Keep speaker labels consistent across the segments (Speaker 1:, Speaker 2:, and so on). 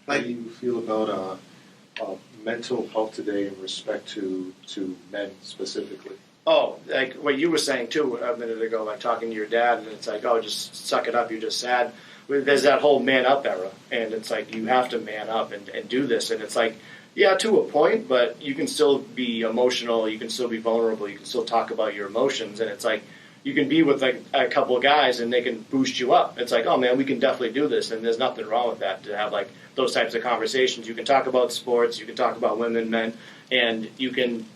Speaker 1: How do you feel about mental health today in respect to men specifically?
Speaker 2: Oh, like what you were saying too a minute ago, like talking to your dad, and it's like, oh, just suck it up, you're just sad. There's that whole man up era, and it's like you have to man up and do this, and it's like, yeah, to a point, but you can still be emotional, you can still be vulnerable, you can still talk about your emotions, and it's like you can be with like a couple of guys and they can boost you up. It's like, oh man, we can definitely do this, and there's nothing wrong with that to have like those types of conversations. You can talk about sports, you can talk about women, men, and you can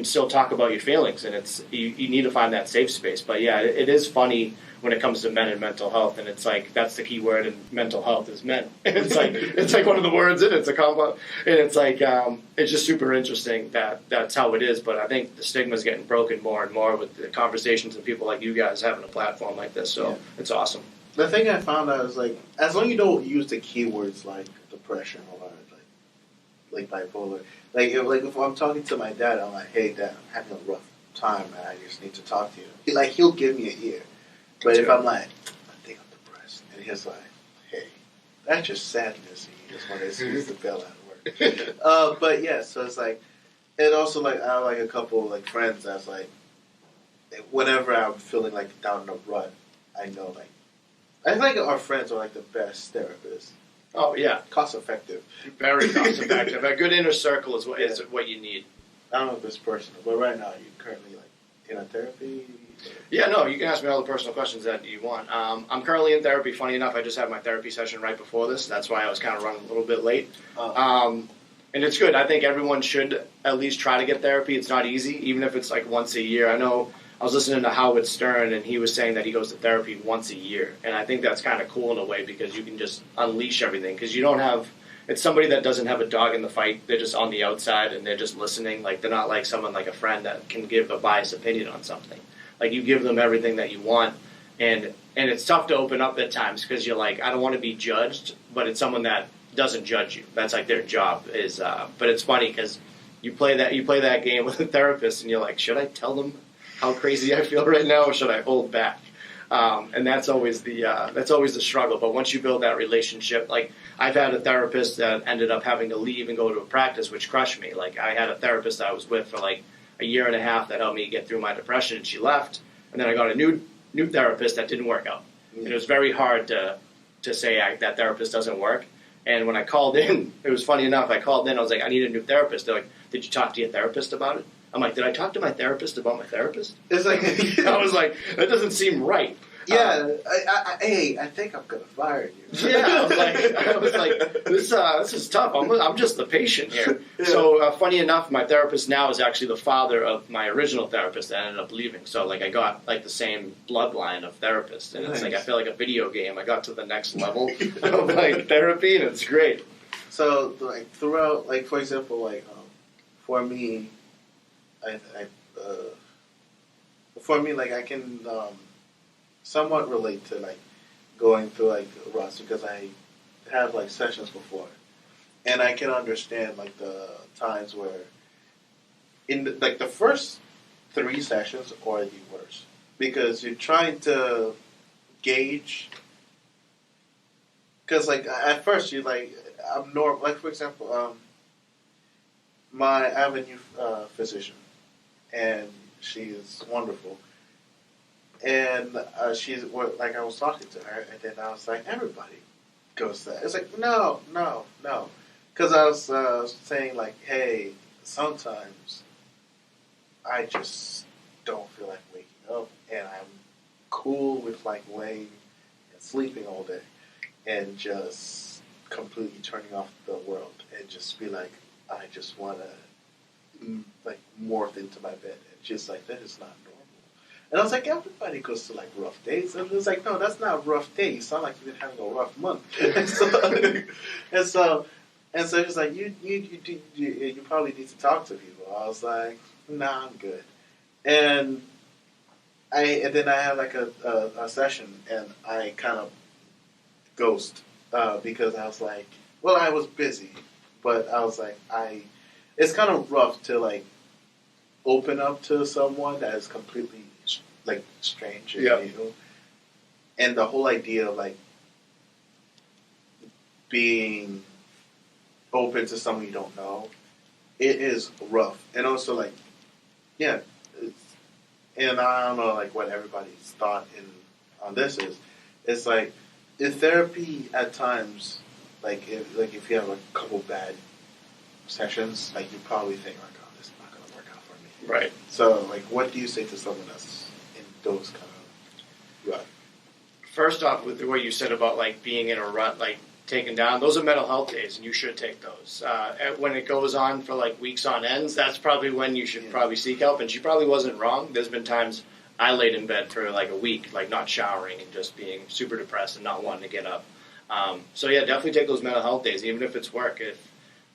Speaker 2: still talk about your feelings, and it's you need to find that safe space. But yeah, it is funny when it comes to men and mental health, and it's like that's the key word in mental health is men. It's like one of the words in it. It's a combo, and it's like it's just super interesting that that's how it is. But I think the stigma is getting broken more and more with the conversations and people like you guys having a platform like this. So it's awesome.
Speaker 3: The thing I found out is like as long as you don't use the keywords like depression or like bipolar. Like if I'm talking to my dad, I'm like, hey dad, I'm having a rough time and I just need to talk to you. He'll give me an ear. But if I'm like, I think I'm depressed, and he's like, hey, that's just sadness, and you just want to squeeze the bell out of work. But yeah, so it's like, and also like I have like a couple like friends that's like, whenever I'm feeling like down in a rut, I know like, I think our friends are like the best therapists.
Speaker 2: Oh yeah,
Speaker 3: cost effective,
Speaker 2: very cost effective. A good inner circle is what you need.
Speaker 3: I don't know if it's personal, but right now you're currently like in a therapy.
Speaker 2: Yeah, no, you can ask me all the personal questions that you want. I'm currently in therapy. Funny enough, I just had my therapy session right before this. That's why I was kind of running a little bit late. And it's good. I think everyone should at least try to get therapy. It's not easy, even if it's like once a year. I know I was listening to Howard Stern, and he was saying that he goes to therapy once a year. And I think that's kind of cool in a way because you can just unleash everything. Because you don't have – it's somebody that doesn't have a dog in the fight. They're just on the outside, and they're just listening. Like they're not like someone like a friend that can give a biased opinion on something. Like you give them everything that you want, and it's tough to open up at times because you're like, I don't want to be judged, but it's someone that doesn't judge you. That's like their job is. But it's funny because you play that game with a therapist, and you're like, should I tell them how crazy I feel right now, or should I hold back? And that's always the struggle. But once you build that relationship, like I've had a therapist that ended up having to leave and go to a practice, which crushed me. Like I had a therapist I was with for like a year and a half that helped me get through my depression, and she left. And then I got a new therapist that didn't work out. And it was very hard to say that therapist doesn't work. And when I called in, it was funny enough, I called in, I was like, I need a new therapist. They're like, did you talk to your therapist about it? I'm like, did I talk to my therapist about my therapist?
Speaker 3: It's like
Speaker 2: I was like, that doesn't seem right.
Speaker 3: Yeah, I think I'm gonna fire you.
Speaker 2: Yeah, I was like, this is tough. I'm just the patient here. Yeah. So funny enough, my therapist now is actually the father of my original therapist that ended up leaving. So like I got like the same bloodline of therapists, and it's like I feel like a video game. I got to the next level of like therapy, and it's great.
Speaker 3: So like throughout, like for example, like for me, I can. Somewhat relate to like going through like Ross because I have like sessions before, and I can understand like the times where in like the first 3 sessions are the worst because you're trying to gauge because like at first you're like I'm normal. Like for example, I have a new physician, and she is wonderful. And she's like I was talking to her, and then I was like, everybody goes to that. It's like no, because I was saying like, hey, sometimes I just don't feel like waking up, and I'm cool with like laying and sleeping all day, and just completely turning off the world, and just be like, I just want to like morph into my bed, and just like that is not normal. And I was like, everybody goes to like rough days. And it was like, no, that's not a rough day. You sound like you've been having a rough month. and so he's like, you probably need to talk to people. I was like, nah, I'm good. And then I had like a session, and I kind of ghost because I was like, well, I was busy, but I was like, it's kind of rough to like open up to someone that is completely like strange, you know, and the whole idea of like being open to someone you don't know, it is rough. And also, like, yeah, and I don't know, like, what everybody's thought on this is. It's like, in therapy at times, like if you have a couple bad sessions, like, you probably think, like, oh, this is not going to work out for me.
Speaker 2: Right.
Speaker 3: So, like, what do you say to someone that's in those kind of rut?
Speaker 2: First off, with what you said about like being in a rut, like taken down, those are mental health days, and you should take those. When it goes on for like weeks on ends, that's probably when you should probably seek help. And she probably wasn't wrong. There's been times I laid in bed for like a week, like not showering and just being super depressed and not wanting to get up. So yeah, definitely take those mental health days, even if it's work.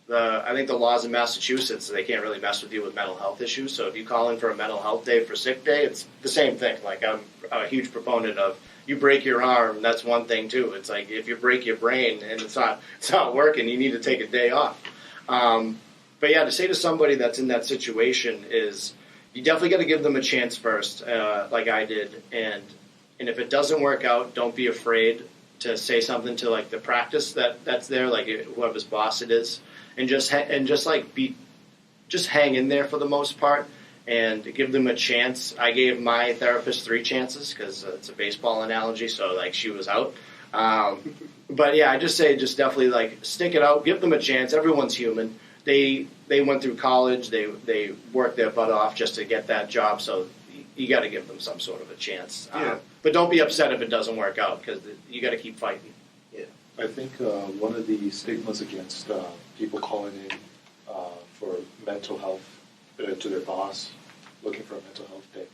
Speaker 2: I think the laws in Massachusetts, they can't really mess with you with mental health issues. So if you call in for a mental health day for sick day, it's the same thing. Like I'm a huge proponent of, you break your arm, that's one thing too. It's like if you break your brain and it's not working, you need to take a day off. But yeah, to say to somebody that's in that situation is, you definitely got to give them a chance first, like I did. And if it doesn't work out, don't be afraid to say something to like the practice that's there, like whoever's boss it is, and just hang in there for the most part. And give them a chance. I gave my therapist 3 chances because it's a baseball analogy, so like she was out. But yeah, I just say just definitely like stick it out, give them a chance. Everyone's human. They went through college. They worked their butt off just to get that job. So you got to give them some sort of a chance. But don't be upset if it doesn't work out because you got to keep fighting.
Speaker 3: Yeah,
Speaker 1: I think one of the stigmas against people calling in for mental health to their boss, looking for a mental health day,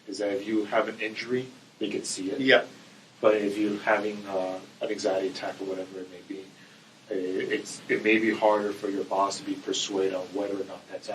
Speaker 1: is that if you have an injury, they can see it.
Speaker 2: Yeah.
Speaker 1: But if you're having an anxiety attack or whatever it may be, it may be harder for your boss to be persuaded on whether or not that's